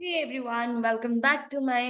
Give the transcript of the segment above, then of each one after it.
Hey everyone, welcome back to my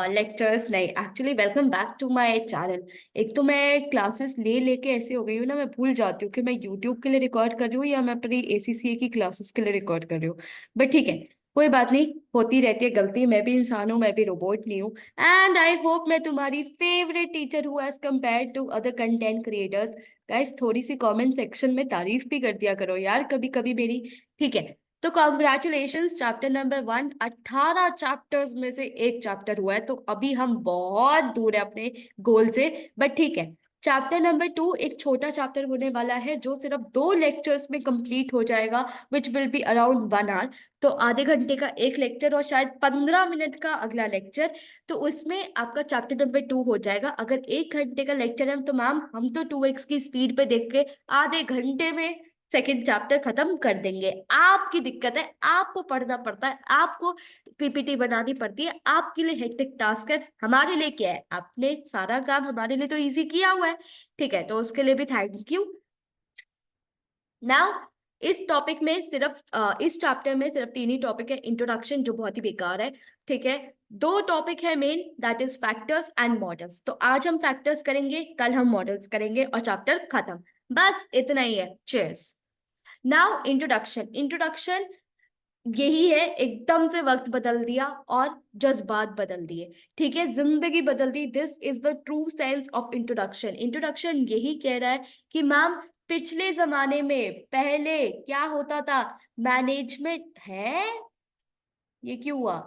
lectures नहीं actually welcome back to my channel. एक तो मैं classes ले लेके ऐसे हो गई हूँ ना, मैं भूल जाती हूँ कि मैं यूट्यूब के लिए रिकॉर्ड कर रही हूँ या मैं अपनी एसीसीए की क्लासेस के लिए रिकॉर्ड कर रही हूँ। बट ठीक है, कोई बात नहीं, होती रहती है गलती। मैं भी इंसान हूँ, मैं भी रोबोट नहीं हूँ। एंड आई होप मैं तुम्हारी फेवरेट टीचर हूँ as compared to other content creators. Guys, थोड़ी सी कमेंट सेक्शन में तारीफ भी कर दिया करो यार कभी कभी मेरी। ठीक है, तो कॉन्ग्रेचुलेशंस, चैप्टर नंबर 1 18 चैप्टर्स में से एक चैप्टर हुआ है, तो अभी हम बहुत दूर है अपने गोल से। बट ठीक है, चैप्टर नंबर 2 एक छोटा चैप्टर होने वाला है जो सिर्फ 2 लेक्चर्स में कंप्लीट हो जाएगा, which will be around 1 hour. तो आधे घंटे का एक लेक्चर और शायद 15 मिनट का अगला लेक्चर। तो उसमें आपका चैप्टर नंबर 2 हो जाएगा। अगर 1 घंटे का लेक्चर है तो मैम हम तो 2x की स्पीड पे देख के आधे घंटे में सेकेंड चैप्टर खत्म कर देंगे। आपकी दिक्कत है, आपको पढ़ना पड़ता है, आपको पीपीटी बनानी पड़ती है, आपके लिए हेक्टिक टास्क है। हमारे लिए क्या है, आपने सारा काम हमारे लिए तो इजी किया हुआ है। ठीक है, तो उसके लिए भी थैंक यू। नाउ इस टॉपिक में सिर्फ इस चैप्टर में सिर्फ 3 ही टॉपिक है। इंट्रोडक्शन जो बहुत ही बेकार है। ठीक है, 2 टॉपिक है main, that is factors and models. तो आज हम फैक्टर्स करेंगे, कल हम मॉडल्स करेंगे और चैप्टर खत्म। बस इतना ही है। चीयर्स। Now introduction. इंट्रोडक्शन यही है, एकदम से वक्त बदल दिया और जज्बात बदल दिए। ठीक है, जिंदगी बदल दी। This is the true sense of introduction. Introduction यही कह रहा है कि मैम पिछले जमाने में पहले क्या होता था। मैनेजमेंट है, ये क्यों हुआ?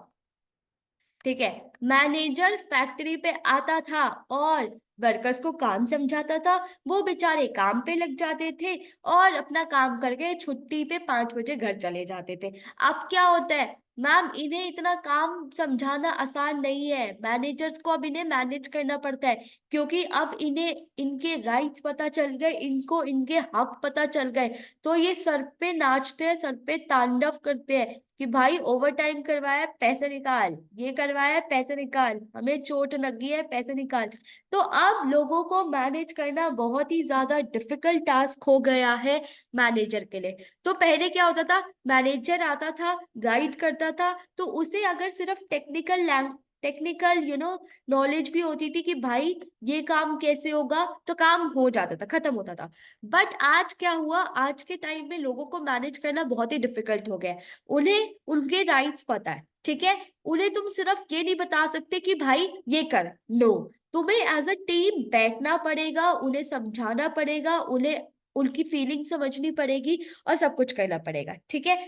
ठीक है, मैनेजर फैक्ट्री पे आता था और वर्कर्स को काम समझाता था। वो बेचारे काम पे लग जाते थे और अपना काम करके छुट्टी पे 5 बजे घर चले जाते थे। अब क्या होता है मैम, इन्हें इतना काम समझाना आसान नहीं है। मैनेजर्स को अब इन्हें मैनेज करना पड़ता है, क्योंकि अब इन्हें इनके राइट्स पता चल गए, इनको इनके हक पता चल गए। तो ये सर पे नाचते हैं, सर पे तांडव करते हैं कि भाई ओवर टाइम करवाया पैसे निकाल, ये करवाया पैसे निकाल, हमें चोट लगी है पैसे निकाल। तो अब लोगों को मैनेज करना बहुत ही ज्यादा डिफिकल्ट टास्क हो गया है मैनेजर के लिए। तो पहले क्या होता था, मैनेजर आता था, गाइड करता था, तो उसे अगर सिर्फ टेक्निकल नॉलेज भी होती थी कि भाई ये काम कैसे होगा, तो काम हो जाता था, खत्म होता था। बट आज क्या हुआ, आज के टाइम में लोगों को मैनेज करना बहुत ही डिफिकल्ट हो गया है। उन्हें उनके राइट्स पता है। ठीक है, उन्हें तुम सिर्फ ये नहीं बता सकते कि भाई ये कर, नो। तुम्हें एज अ टीम बैठना पड़ेगा, उन्हें समझाना पड़ेगा, उन्हें उनकी फीलिंग समझनी पड़ेगी और सब कुछ करना पड़ेगा। ठीक है,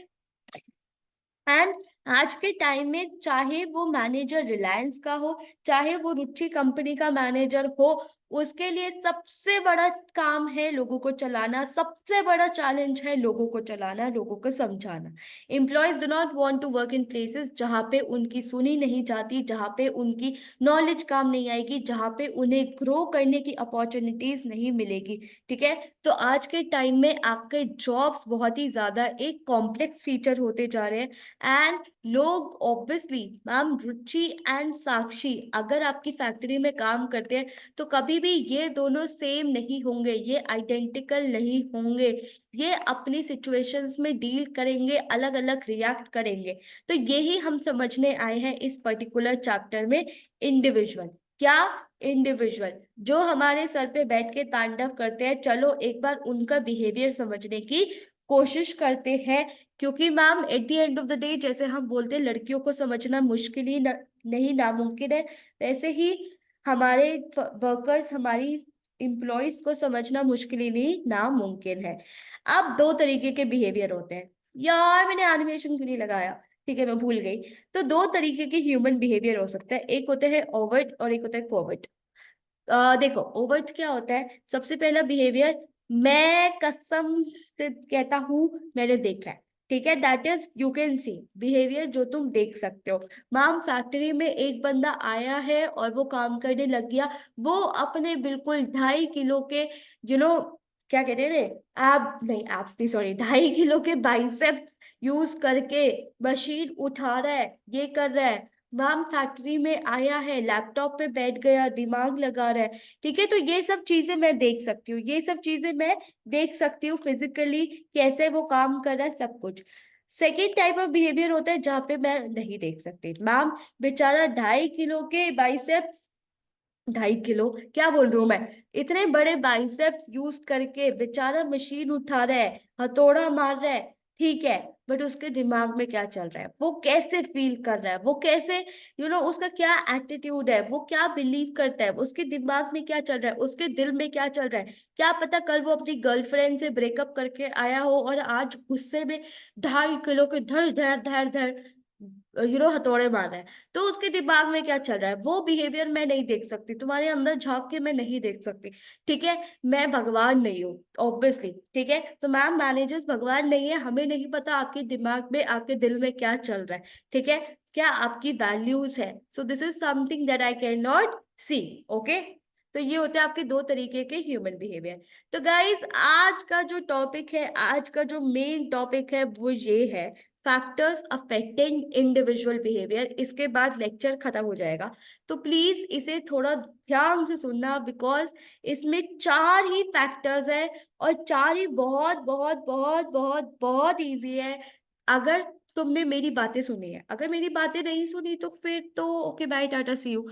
एंड आज के टाइम में चाहे वो मैनेजर रिलायंस का हो, चाहे वो रुचि कंपनी का मैनेजर हो, उसके लिए सबसे बड़ा काम है लोगों को चलाना, सबसे बड़ा चैलेंज है लोगों को चलाना, लोगों को समझाना। Employees do not want to work in places जहाँ पे उनकी सुनी नहीं जाती, जहाँ पे उनकी नॉलेज काम नहीं आएगी, जहाँ पे उन्हें ग्रो करने की अपॉर्चुनिटीज नहीं मिलेगी। ठीक है, तो आज के टाइम में आपके जॉब्स बहुत ही ज्यादा एक कॉम्प्लेक्स फीचर होते जा रहे हैं। एंड लोग ऑब्वियसली मैम रुचि एंड साक्षी अगर आपकी फैक्ट्री में काम करते हैं तो कभी भी ये दोनों सेम नहीं होंगे, ये आइडेंटिकल नहीं होंगे। ये अपनी सिचुएशंस में डील करेंगे, अलग अलग रिएक्ट करेंगे। तो यही हम समझने आए हैं इस पर्टिकुलर चैप्टर में। इंडिविजुअल क्या, इंडिविजुअल जो हमारे सर पे बैठ के तांडव करते हैं, चलो एक बार उनका बिहेवियर समझने की कोशिश करते हैं। क्योंकि ma'am at the end of the day, जैसे हम बोलते हैं लड़कियों को समझना मुश्किल ही नहीं नामुमकिन है, वैसे ही हमारे वर्कर्स, हमारी एम्प्लॉयज को समझना मुश्किल ही नहीं नामुमकिन है। अब 2 तरीके के बिहेवियर होते हैं। यार मैंने एनिमेशन क्यों नहीं लगाया, ठीक है मैं भूल गई। तो 2 तरीके के ह्यूमन बिहेवियर हो सकता है, एक होते हैं ओवर्ट और एक होता है कोवर्ट। देखो ओवर्ट क्या होता है, सबसे पहला बिहेवियर, मैं कसम से कहता हूं मैंने देखा है। ठीक है, that is you can see behaviour जो तुम देख सकते हो। मैम फैक्ट्री में एक बंदा आया है और वो काम करने लग गया, वो अपने बिल्कुल 2.5 किलो के क्या कहते हैं रे, एब नहीं एब्स नहीं सॉरी 2.5 किलो के बाइसेप यूज करके मशीन उठा रहा है, ये कर रहा है। मैम फैक्ट्री में आया है, लैपटॉप पे बैठ गया, दिमाग लगा रहा है। ठीक है, तो ये सब चीजें मैं देख सकती हूँ, ये सब चीजें मैं देख सकती हूँ फिजिकली कैसे वो काम कर रहा है, सब कुछ। सेकेंड टाइप ऑफ बिहेवियर होता है जहाँ पे मैं नहीं देख सकती। मैम, बेचारा 2.5 किलो के बाइसेप्स, 2.5 किलो क्या बोल रही हूँ मैं, इतने बड़े बाइसेप्स यूज करके बेचारा मशीन उठा रहा है, हथौड़ा मार रहा है, ठीक है, बट उसके दिमाग में क्या चल रहा है, वो कैसे फील कर रहा है, वो कैसे उसका क्या एटीट्यूड है, वो क्या बिलीव करता है, उसके दिमाग में क्या चल रहा है, उसके दिल में क्या चल रहा है, क्या पता कल वो अपनी गर्लफ्रेंड से ब्रेकअप करके आया हो और आज गुस्से में 2.5 किलो के धर धर धर धर हथौड़े मार रहा है। तो उसके दिमाग में क्या चल रहा है, वो बिहेवियर मैं नहीं देख सकती, तुम्हारे अंदर झांक के मैं नहीं देख सकती। ठीक है, मैं भगवान नहीं हूँ ऑब्वियसली, ठीक है, तो मैम मैनेजर्स भगवान नहीं है, हमें नहीं पता आपके दिमाग में, आपके दिल में क्या चल रहा है, ठीक है, क्या आपकी वैल्यूज है। So this is something that I can not see. Okay, तो ये होते हैं आपके दो तरीके के ह्यूमन बिहेवियर। तो गाइज, आज का जो टॉपिक है, आज का जो मेन टॉपिक है वो ये है, फैक्टर्स अफेक्टिंग इंडिविजुअल बिहेवियर। इसके बाद लेक्चर खत्म हो जाएगा, तो प्लीज इसे थोड़ा ध्यान से सुनना, बिकॉज इसमें 4 ही फैक्टर्स है और 4 ही बहुत बहुत बहुत बहुत बहुत इजी है। अगर तुमने मेरी बातें सुनी है, अगर मेरी बातें नहीं सुनी तो फिर तो okay bye tata see you.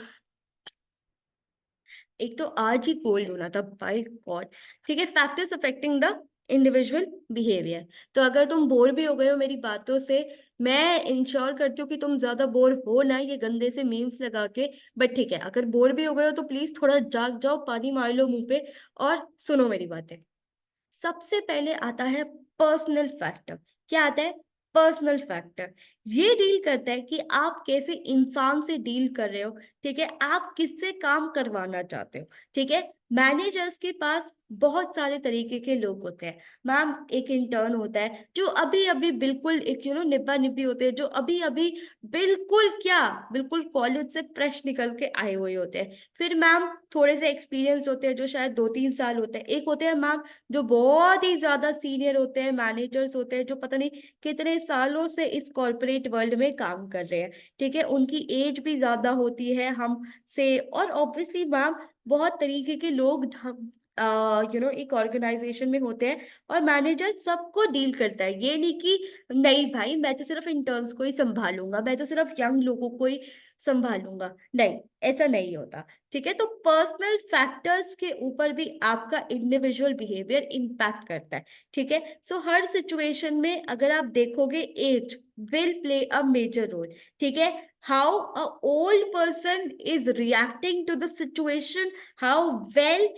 एक तो आज ही कोल्ड होना था बाय गॉड। ठीक है, factors affecting the individual behaviour. तो अगर तुम बोर भी हो गए हो मेरी बातों से, मैं इंश्योर करती हूँ कि तुम ज्यादा बोर हो ना ये गंदे से मीम्स लगा के। बट ठीक है, अगर बोर भी हो गए हो तो प्लीज थोड़ा जाग जाओ, पानी मार लो मुंह पे और सुनो मेरी बातें। सबसे पहले आता है पर्सनल फैक्टर। क्या आता है? Personal factor. ये डील करता है कि आप कैसे इंसान से डील कर रहे हो, ठीक है, आप किससे काम करवाना चाहते हो। ठीक है, मैनेजर्स के पास बहुत सारे तरीके के लोग होते हैं। मैम, एक इंटर्न होता है जो अभी अभी बिल्कुल एक निब्बा निब्बी होते हैं, जो अभी अभी बिल्कुल क्या, बिल्कुल कॉलेज से फ्रेश निकल के आए हुए होते हैं। फिर मैम, थोड़े से एक्सपीरियंस होते हैं जो शायद 2-3 साल होते हैं। एक होते हैं मैम जो बहुत ही ज्यादा सीनियर होते हैं, मैनेजर्स होते हैं जो पता नहीं कितने सालों से इस कॉर्पोरेट वर्ल्ड में काम कर रहे हैं। ठीक है, उनकी एज भी ज्यादा होती है हम से, और ऑब्वियसली मैम बहुत तरीके के लोग एक ऑर्गेनाइजेशन में होते हैं, और मैनेजर सबको डील करता है। ये नहीं कि नहीं भाई मैं तो सिर्फ इंटर्न्स को ही संभालूंगा, मैं तो सिर्फ यंग लोगों को ही संभालूंगा, नहीं, ऐसा नहीं होता। ठीक है, तो पर्सनल फैक्टर्स के ऊपर भी आपका इंडिविजुअल बिहेवियर इम्पैक्ट करता है। ठीक है, सो हर सिचुएशन में अगर आप देखोगे, age will play a major role. ठीक है, how a old person is reacting to the situation, how well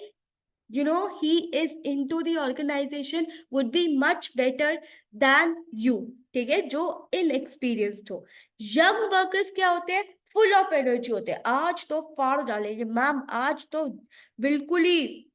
he is into the organization would be much better than you। ठीक है, जो इनएक्सपीरियंस्ड हो। यंग वर्कर्स क्या होते हैं? Full of energy होते हैं, आज तो फाड़ डालेंगे मैम, आज तो बिल्कुल ही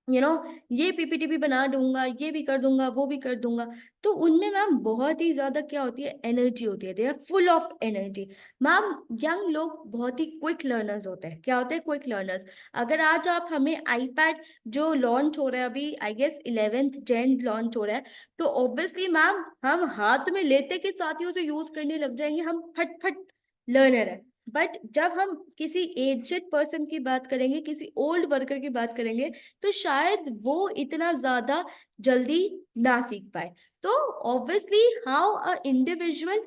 यू नो ये पीपीटी भी बना दूंगा, ये भी कर दूंगा, वो भी कर दूंगा। तो उनमें मैम बहुत ही ज्यादा क्या होती है, एनर्जी होती है, they are full of energy. Ma'am, young लोग बहुत ही क्विक लर्नर्स होते हैं। क्या होते हैं? Quick learners. अगर आज आप हमें आईपैड जो लॉन्च हो रहा है अभी, I guess 11th Jan launch हो रहा है, तो ऑब्वियसली मैम हम हाथ में लेते के साथ ही उसे यूज करने लग जाएंगे, हम फटफट लर्नर है। बट जब हम किसी एजेड पर्सन की बात करेंगे, किसी ओल्ड वर्कर की बात करेंगे, तो शायद वो इतना ज्यादा जल्दी ना सीख पाए। तो obviously how a individual,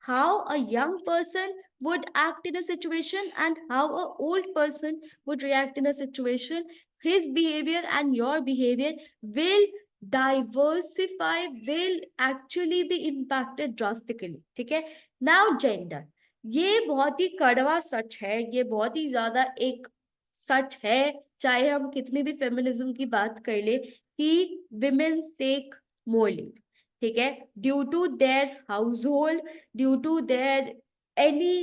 how a young person would act in a situation and how a old person would react in a situation, his behavior and your behavior will diversify, will actually be impacted drastically। ठीक है, now gender, ये बहुत ही कड़वा सच है, ये बहुत ही ज्यादा एक सच है, चाहे हम कितनी भी फेमिनिज्म की बात कर ले, कि विमेन्स टेक मोर लीव। ठीक है, due to their house, due to their any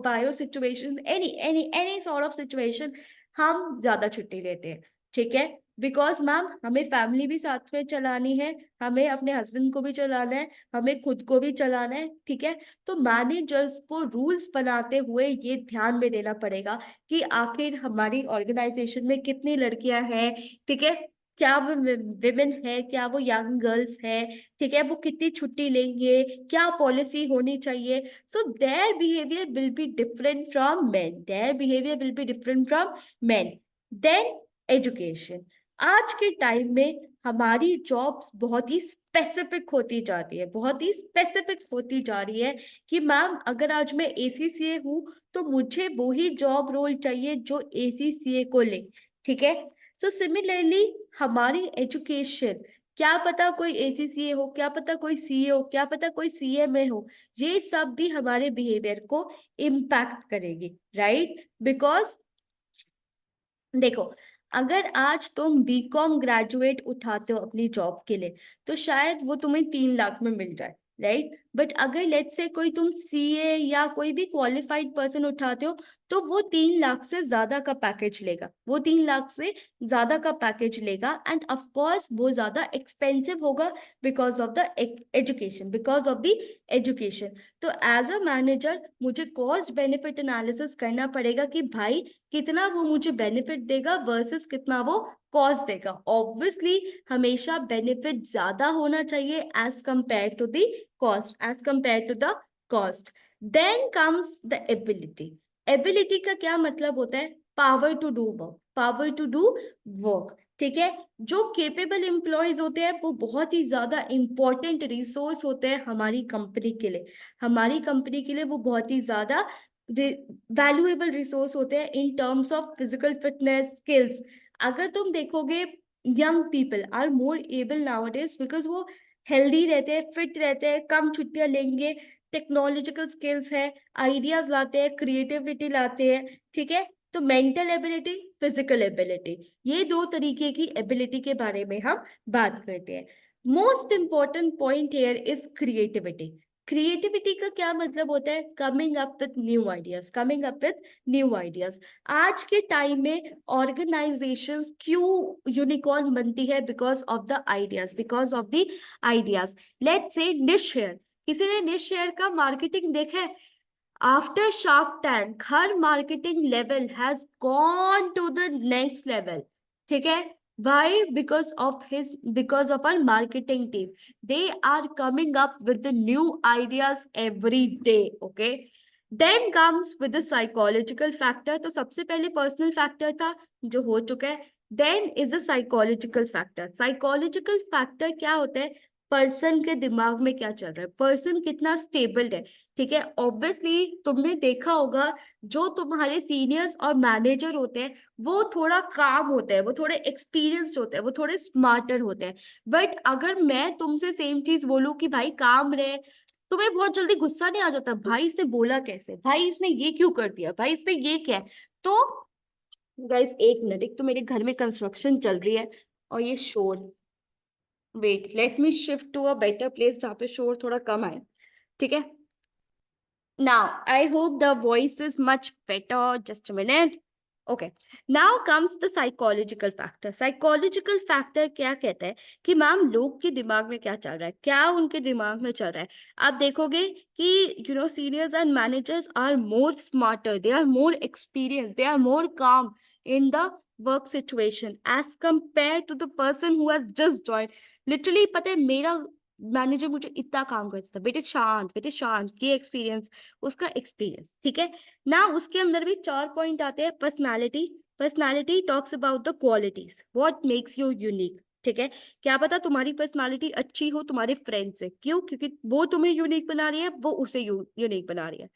bio situation, any sort of situation, हम ज्यादा छुट्टी लेते हैं। ठीक है, बिकॉज मैम हमें फैमिली भी साथ में चलानी है, हमें अपने हस्बैंड को भी चलाना है, हमें खुद को भी चलाना है। ठीक है, तो मैनेजर्स को रूल्स बनाते हुए ये ध्यान में देना पड़ेगा कि आखिर हमारी ऑर्गेनाइजेशन में कितनी लड़कियां हैं। ठीक है, क्या वो विमेन है, क्या वो यंग गर्ल्स है, ठीक है, वो कितनी छुट्टी लेंगे, क्या पॉलिसी होनी चाहिए। So their behaviour will be different from men, their behaviour will be different from men. Then education, आज के टाइम में हमारी जॉब्स बहुत ही स्पेसिफिक होती जाती है, बहुत ही स्पेसिफिक होती जा रही है कि मैम अगर आज मैं एसीसीए हूँ तो मुझे वो ही जॉब रोल चाहिए जो एसीसीए को ले। ठीक है। सो सिमिलरली हमारी एजुकेशन, क्या पता कोई एसीसीए हो, क्या पता कोई सीए हो, क्या पता कोई सीएमए हो, ये सब भी हमारे बिहेवियर को इम्पैक्ट करेगी, राइट? बिकॉज देखो, अगर आज तुम बीकॉम ग्रेजुएट उठाते हो अपनी जॉब के लिए तो शायद वो तुम्हें 3 लाख में मिल जाए, राइट? बट अगर लेट्स से कोई तुम सीए या कोई भी क्वालिफाइड पर्सन उठाते हो तो वो 3 लाख से ज्यादा का पैकेज लेगा, वो 3 लाख से ज्यादा का पैकेज लेगा, एंड ऑफ कोर्स वो ज्यादा एक्सपेंसिव होगा because of the education, because of the education. तो एज अ मैनेजर मुझे कॉस्ट बेनिफिट एनालिसिस करना पड़ेगा कि भाई कितना वो मुझे बेनिफिट देगा वर्सेस कितना वो कॉस्ट देगा। ऑब्वियसली हमेशा बेनिफिट ज्यादा होना चाहिए as compare to the cost, as compare to the cost. Then comes the ability. Ability का क्या मतलब होता है? Power to do work, power to do work. ठीक है। जो केपेबल एम्प्लॉयज होते हैं वो बहुत ही ज्यादा इंपॉर्टेंट रिसोर्स होते हैं हमारी कंपनी के लिए, हमारी कंपनी के लिए वो बहुत ही ज्यादा वैल्यूएबल रिसोर्स होते हैं in terms of physical fitness skills. अगर तुम देखोगे young people are more able nowadays because वो हेल्दी रहते हैं, फिट रहते हैं, कम छुट्टियां लेंगे, टेक्नोलॉजिकल स्किल्स है, आइडियाज लाते हैं, क्रिएटिविटी लाते हैं। ठीक है। तो मेंटल एबिलिटी, फिजिकल एबिलिटी, ये दो तरीके की एबिलिटी के बारे में हम बात करते हैं। Most important point here is creativity. Creativity का क्या मतलब होता है? Coming up with new ideas, coming up with new ideas. आज के टाइम में ऑर्गेनाइजेशंस क्यों यूनिकॉर्न बनती है? Because of the ideas, because of the ideas. Let's say निश शेयर, किसी ने निश शेयर का मार्केटिंग देखा है? After Shark Tank, her marketing level has gone to the next level. ठीक है? Why? Because of our marketing team. They are coming up with the new ideas every day. Okay. Then comes with the psychological factor. तो सबसे पहले personal factor था जो हो चुका है. Then is a psychological factor. Psychological factor क्या होता है? पर्सन के दिमाग में क्या चल रहा है, पर्सन कितना स्टेबल है। ठीक है। ऑब्वियसली तुमने देखा होगा जो तुम्हारे सीनियर्स और मैनेजर होते हैं वो थोड़ा काम होते हैं, वो थोड़े एक्सपीरियंस्ड होते हैं, वो थोड़े स्मार्टर होते हैं। बट अगर मैं तुमसे सेम चीज बोलूं कि भाई काम रहे, तुम्हें बहुत जल्दी गुस्सा नहीं आ जाता? भाई इसने बोला कैसे, भाई इसने ये क्यों कर दिया, भाई इसने ये क्या है? तो गाइस एक मिनट, एक तो मेरे घर में कंस्ट्रक्शन चल रही है और ये शोर, wait let me shift to a better place जहाँ पे शोर थोड़ा कम आए। ठीक है। Now, I hope the voice is much better. Just a minute. Okay. Now comes the psychological factor. Psychological factor क्या कहता है कि मैम लोग के दिमाग में क्या चल रहा है, क्या उनके दिमाग में चल रहा है। आप देखोगे कि seniors and managers are more smarter, they are more experienced, they are more calm in the work situation as compared to the person who has just joined. Literally पता है मेरा मैनेजर मुझे इतना काम करता था, बेटे शांत, ये एक्सपीरियंस, उसका एक्सपीरियंस। ठीक है ना। उसके अंदर भी 4 पॉइंट आते हैं। Personality, personality talks about the qualities, what makes you unique. ठीक है। क्या पता तुम्हारी पर्सनालिटी अच्छी हो तुम्हारे फ्रेंड से, क्यों? क्योंकि वो तुम्हें यूनिक बना रही है, वो उसे यूनिक बना रही है।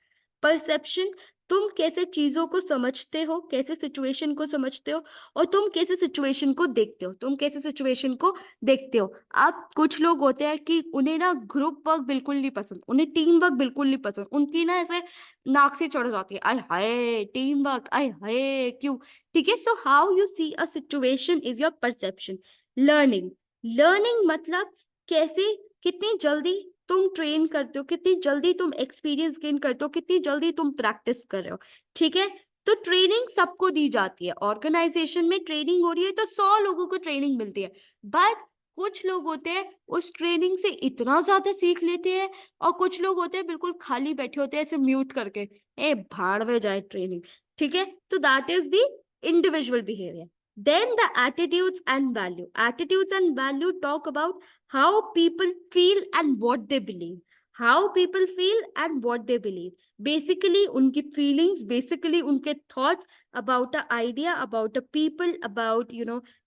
परसेप्शन, तुम कैसे चीजों को समझते हो, कैसे सिचुएशन को समझते हो, और तुम कैसे सिचुएशन को देखते हो, तुम कैसे सिचुएशन को देखते हो। अब कुछ लोग होते हैं कि उन्हें ना ग्रुप वर्क बिल्कुल नहीं पसंद, उन्हें टीम वर्क बिल्कुल नहीं पसंद, उनकी ना ऐसे नाक से चढ़ जाती है, आय हाय टीम वर्क, आय हाय क्यों। ठीक है। So how you see a situation is your perception. Learning, learning मतलब कैसे, कितनी जल्दी तुम ट्रेन करते हो, कितनी जल्दी तुम एक्सपीरियंस गेन करते हो, कितनी जल्दी तुम प्रैक्टिस कर रहे हो। ठीक है। तो ट्रेनिंग सबको दी जाती है, ऑर्गेनाइजेशन में ट्रेनिंग हो रही है तो 100 लोगों को ट्रेनिंग मिलती है। बट कुछ लोग होते हैं उस ट्रेनिंग से इतना ज्यादा सीख लेते हैं, और कुछ लोग होते हैं बिल्कुल खाली बैठे होते हैं ऐसे म्यूट करके, ए भाड़ में जाए ट्रेनिंग। ठीक है। तो that is the individual behaviour. Then the attitudes and value. Attitudes and value talk about how people feel and what they believe. How people feel and what they believe. Basically, उनकी feelings, basically उनके thoughts about a idea, about a people, about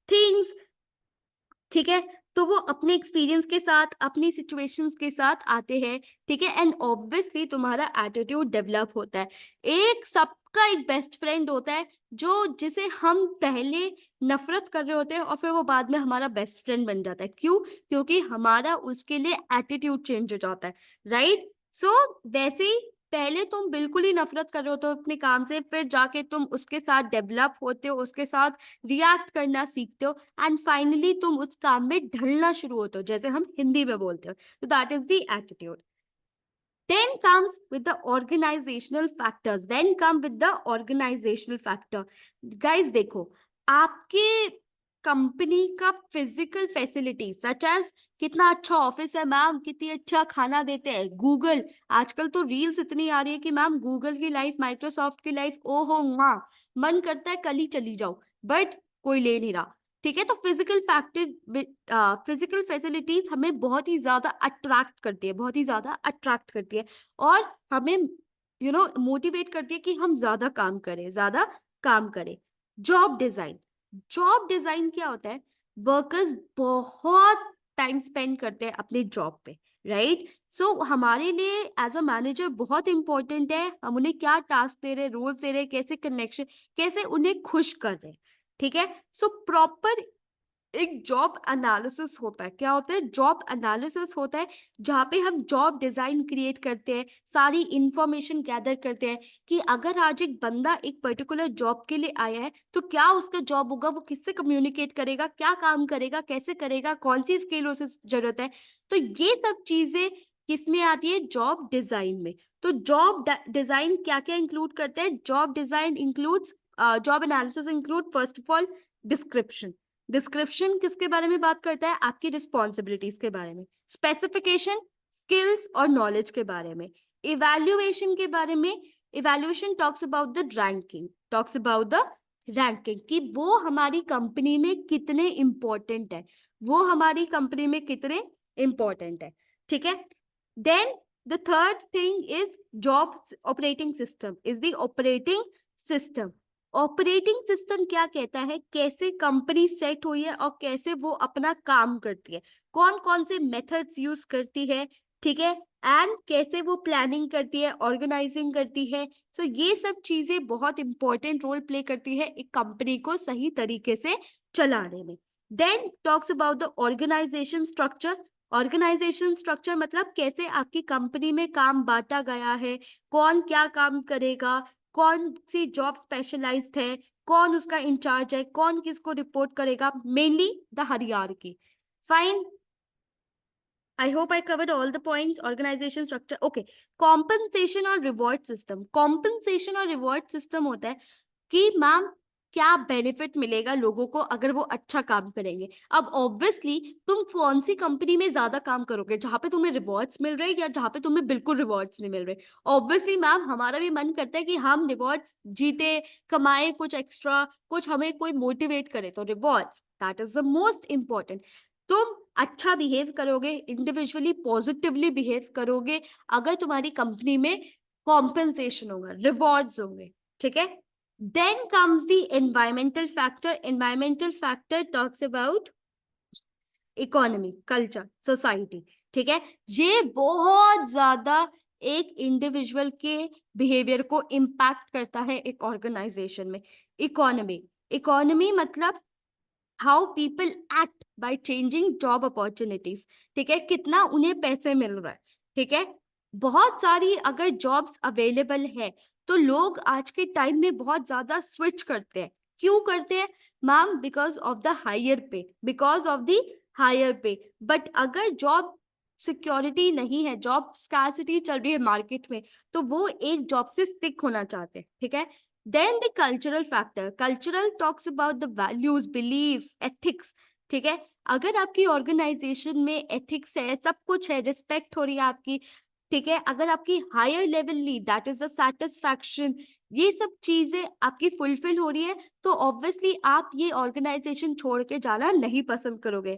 things. ठीक है, तो वो अपने experience के साथ, अपनी सिचुएशंस के साथ आते हैं, ठीक है, एंड ऑब्वियसली तुम्हारा एटीट्यूड डेवलप होता है। एक सबका एक बेस्ट फ्रेंड होता है जो जिसे हम पहले नफरत कर रहे होते हैं और फिर वो बाद में हमारा बेस्ट फ्रेंड बन जाता है। क्यों? क्योंकि हमारा उसके लिए एटीट्यूड चेंज हो जाता है, राइट? सो वैसे ही पहले तुम बिल्कुल ही नफरत कर रहे होते हो अपने काम से, फिर जाके तुम उसके साथ डेवलप होते हो, उसके साथ रिएक्ट करना सीखते हो, एंड फाइनली तुम उस काम में ढलना शुरू होते हो, जैसे हम हिंदी में बोलते हो। तो that is the attitude. Then comes with the organizational factors. Then come with the organizational factor. Guys, देखो, आपके कंपनी का फिजिकल फैसिलिटी सच एज कितना अच्छा ऑफिस है मैम, कितनी अच्छा खाना देते हैं गूगल। आजकल तो रील्स इतनी आ रही है कि मैम गूगल की लाइफ, माइक्रोसॉफ्ट की लाइफ, ओहो माँ, मन करता है कल ही चली जाओ, बट कोई ले नहीं रहा। ठीक है, तो फिजिकल फैसिलिटीज हमें बहुत ही ज्यादा अट्रैक्ट करती है, बहुत ही ज्यादा अट्रैक्ट करती है, और हमें मोटिवेट करती है कि हम ज्यादा काम करें, ज्यादा काम करें। जॉब डिजाइन, जॉब डिजाइन क्या होता है? वर्कर्स बहुत टाइम स्पेंड करते हैं अपने जॉब पे, राइट? सो हमारे लिए एज अ मैनेजर बहुत इंपॉर्टेंट है हम उन्हें क्या टास्क दे रहे हैं, रोल्स दे रहे हैं, कैसे कनेक्शन, कैसे उन्हें खुश कर रहे हैं। ठीक है, सो प्रॉपर एक जॉब एनालिसिस होता है। क्या होता है? जॉब एनालिसिस होता है, जहाँ पे हम जॉब डिजाइन क्रिएट करते हैं, सारी इंफॉर्मेशन गैदर करते हैं कि अगर आज एक बंदा एक पर्टिकुलर जॉब के लिए आया है तो क्या उसका जॉब होगा, वो किससे कम्युनिकेट करेगा, क्या काम करेगा, कैसे करेगा, कौन सी स्किल उसे जरूरत है। तो ये सब चीजें किसमें आती है? जॉब डिजाइन में। तो जॉब डिजाइन क्या क्या इंक्लूड करता है? Job design includes, job analysis include first of all description. Description किसके बारे में बात करता है? आपकी रिस्पॉन्सिबिलिटीज के बारे में। स्पेसिफिकेशन, स्किल्स और नॉलेज के बारे में। इवैल्यूएशन के बारे में, evaluation talks about the ranking, talks about the ranking कि वो हमारी कंपनी में कितने इंपॉर्टेंट है, वो हमारी कंपनी में कितने इंपॉर्टेंट है। ठीक है, then the third thing is job operating system, is the operating system. Operating system क्या कहता है? कैसे कंपनी सेट हुई है और कैसे वो अपना काम करती है, कौन कौन से मेथड्स यूज करती है, ठीक है, एंड कैसे वो प्लानिंग करती है, ऑर्गेनाइजिंग करती है। सो ये सब चीजें बहुत इंपॉर्टेंट रोल प्ले करती है एक कंपनी को सही तरीके से चलाने में। Then talks about the organisation structure. Organisation structure मतलब कैसे आपकी कंपनी में काम बांटा गया है, कौन क्या काम करेगा, कौन सी जॉब स्पेशलाइज्ड है, कौन उसका इंचार्ज है, कौन किसको रिपोर्ट करेगा, mainly the hierarchy. Fine, I hope I covered all the points. Organisation structure, okay. Compensation और रिवॉर्ड सिस्टम। कॉम्पनसेशन और रिवॉर्ड सिस्टम होता है कि मैम क्या बेनिफिट मिलेगा लोगों को अगर वो अच्छा काम करेंगे। अब ऑब्वियसली तुम कौन सी कंपनी में ज्यादा काम करोगे, जहां पे तुम्हें रिवॉर्ड्स मिल रहे हैं या जहां पे तुम्हें बिल्कुल रिवॉर्ड्स नहीं मिल रहे। ऑब्वियसली मैम हमारा भी मन करता है कि हम रिवॉर्ड्स जीते, कमाए कुछ एक्स्ट्रा, कुछ हमें कोई मोटिवेट करे, तो rewards that is the most important. तुम अच्छा बिहेव करोगे, इंडिविजुअली पॉजिटिवली बिहेव करोगे अगर तुम्हारी कंपनी में कॉम्पेंसेशन होगा, रिवॉर्ड्स होंगे। ठीक है, then comes the environmental factor. Environmental factor talks about economy, culture, society. ठीक है, ये बहुत ज्यादा एक इंडिविजुअल के बिहेवियर को इम्पैक्ट करता है एक ऑर्गेनाइजेशन में। इकोनॉमी, इकोनॉमी मतलब how people act by changing job opportunities. ठीक है, कितना उन्हें पैसे मिल रहा है। ठीक है, बहुत सारी अगर जॉब्स अवेलेबल है तो लोग आज के टाइम में बहुत ज्यादा स्विच करते हैं। क्यों करते हैं ma'am? Because of the higher pay, because of the higher pay. But अगर जॉब सिक्योरिटी नहीं है, जॉब स्कार्सिटी चल रही है मार्केट में, तो वो एक जॉब से स्टिक होना चाहते हैं। ठीक है, then the cultural factor. Cultural talks about the values, beliefs, ethics. ठीक है, अगर आपकी ऑर्गेनाइजेशन में एथिक्स है, सब कुछ है, रिस्पेक्ट हो रही है आपकी, ठीक है, अगर आपकी higher levelly that is the satisfaction, ये सब चीजें आपकी फुलफिल हो रही है, तो ऑब्वियसली आप ये ऑर्गेनाइजेशन छोड़ के जाना नहीं पसंद करोगे।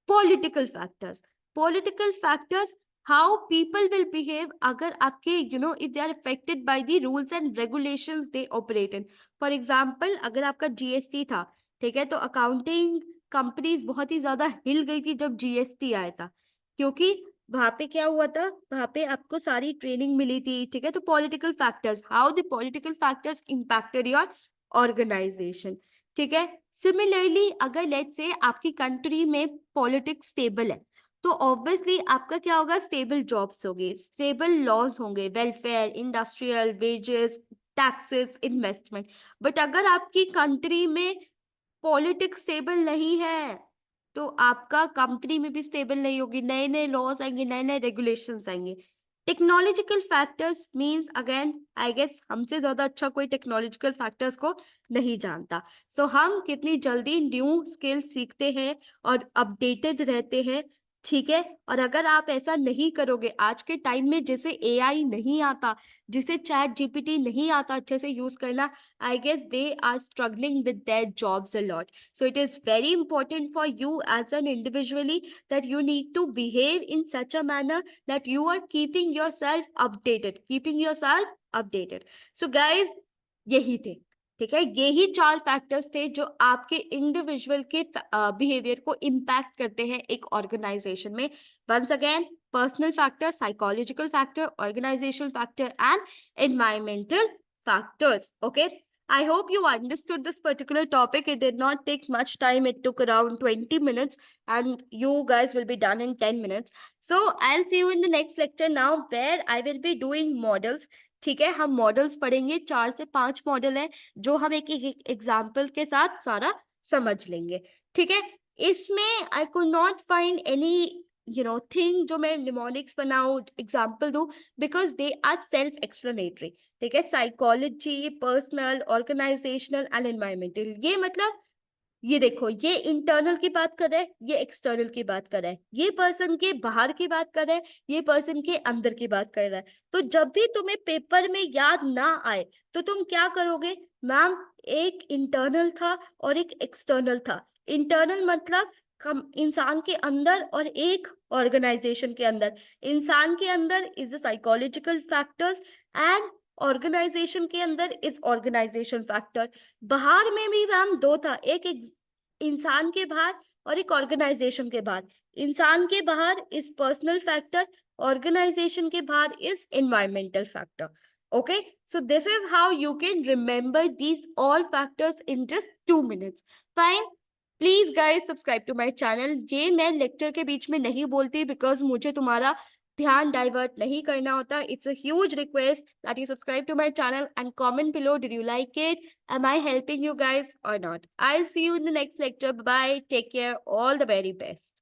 Political factors, political factors, how people will behave अगर आपके if they are affected by the rules and regulations they operate in। For example अगर आपका जीएसटी था, ठीक है, तो अकाउंटिंग कंपनीज बहुत ही ज्यादा हिल गई थी जब जीएसटी आया था, क्योंकि वहां पे क्या हुआ था, वहां पे आपको सारी ट्रेनिंग मिली थी, ठीक है। तो political factors, how the political factors impacted your organisation, ठीक है। सिमिलरली अगर लेट्स से आपकी कंट्री में पॉलिटिक्स स्टेबल है, तो ऑब्वियसली आपका क्या होगा, स्टेबल जॉब्स होंगे, स्टेबल लॉज होंगे, welfare, industrial, wages, taxes, investment. But अगर आपकी कंट्री में पॉलिटिक्स स्टेबल नहीं है, तो आपका कंपनी में भी स्टेबल नहीं होगी, नए नए लॉज आएंगे, नए नए रेगुलेशंस आएंगे। Technological factors means, again I guess हमसे ज्यादा अच्छा कोई टेक्नोलॉजिकल फैक्टर्स को नहीं जानता। सो हम कितनी जल्दी न्यू स्किल सीखते हैं और अपडेटेड रहते हैं, ठीक है। और अगर आप ऐसा नहीं करोगे आज के टाइम में, जिसे एआई नहीं आता, जिसे चैट जीपीटी नहीं आता अच्छे से यूज करना, I guess they are struggling with their jobs a lot. So it is very important for you as an individually that you need to behave in such a manner that you are keeping yourself updated, keeping yourself updated. So guys, यही थे, ठीक है। यही 4 factors थे जो आपके individual के behaviour को इम्पैक्ट करते हैं एक ऑर्गेनाइजेशन में। Once again, personal factor, psychological factor, organisational factor and environmental factors. Okay, I hope you understood this particular topic. It did not take much time. It took around 20 minutes and you guys will be done in 10 minutes. So I'll see you in the next lecture now where I will be doing models. ठीक है, हम models पढ़ेंगे, 4 से 5 model है जो हम एक एक एग्जाम्पल के साथ सारा समझ लेंगे, ठीक है। इसमें I could not find anything जो मैं निमोनिक्स बनाऊं, एग्जाम्पल दूं, because they are self explanatory, ठीक है। Psychology, personal, organisational and environmental, ये मतलब ये देखो, ये इंटरनल की बात कर रहा है, ये एक्सटर्नल की बात कर रहा है, ये पर्सन के बाहर की बात कर रहा है, ये पर्सन के अंदर की बात कर रहा है। तो जब भी तुम्हें पेपर में याद ना आए तो तुम क्या करोगे, मैम एक इंटरनल था और एक एक्सटर्नल था। इंटरनल मतलब इंसान के अंदर और एक ऑर्गेनाइजेशन के अंदर। इंसान के अंदर is the psychological factors and organisation के अंदर इज ऑर्गेनाइजेशन फैक्टर। बाहर में भी मैम 2 था, एक इंसान के बाहर और एक ऑर्गेनाइजेशन के बाहर। इंसान के बाहर इज पर्सनल फैक्टर, ऑर्गेनाइजेशन के बाहर is environmental factor. Okay, so this is how you can remember these all factors in just 2 minutes. Fine. Please guys subscribe to my channel. ये मैं लेक्चर के बीच में नहीं बोलती बिकॉज मुझे तुम्हारा ध्यान डाइवर्ट नहीं करना होता. It's a huge request that you subscribe to my channel and comment below. Did you like it? Am I helping you guys or not? I'll see you in the next lecture. Bye. Take care. All the very best.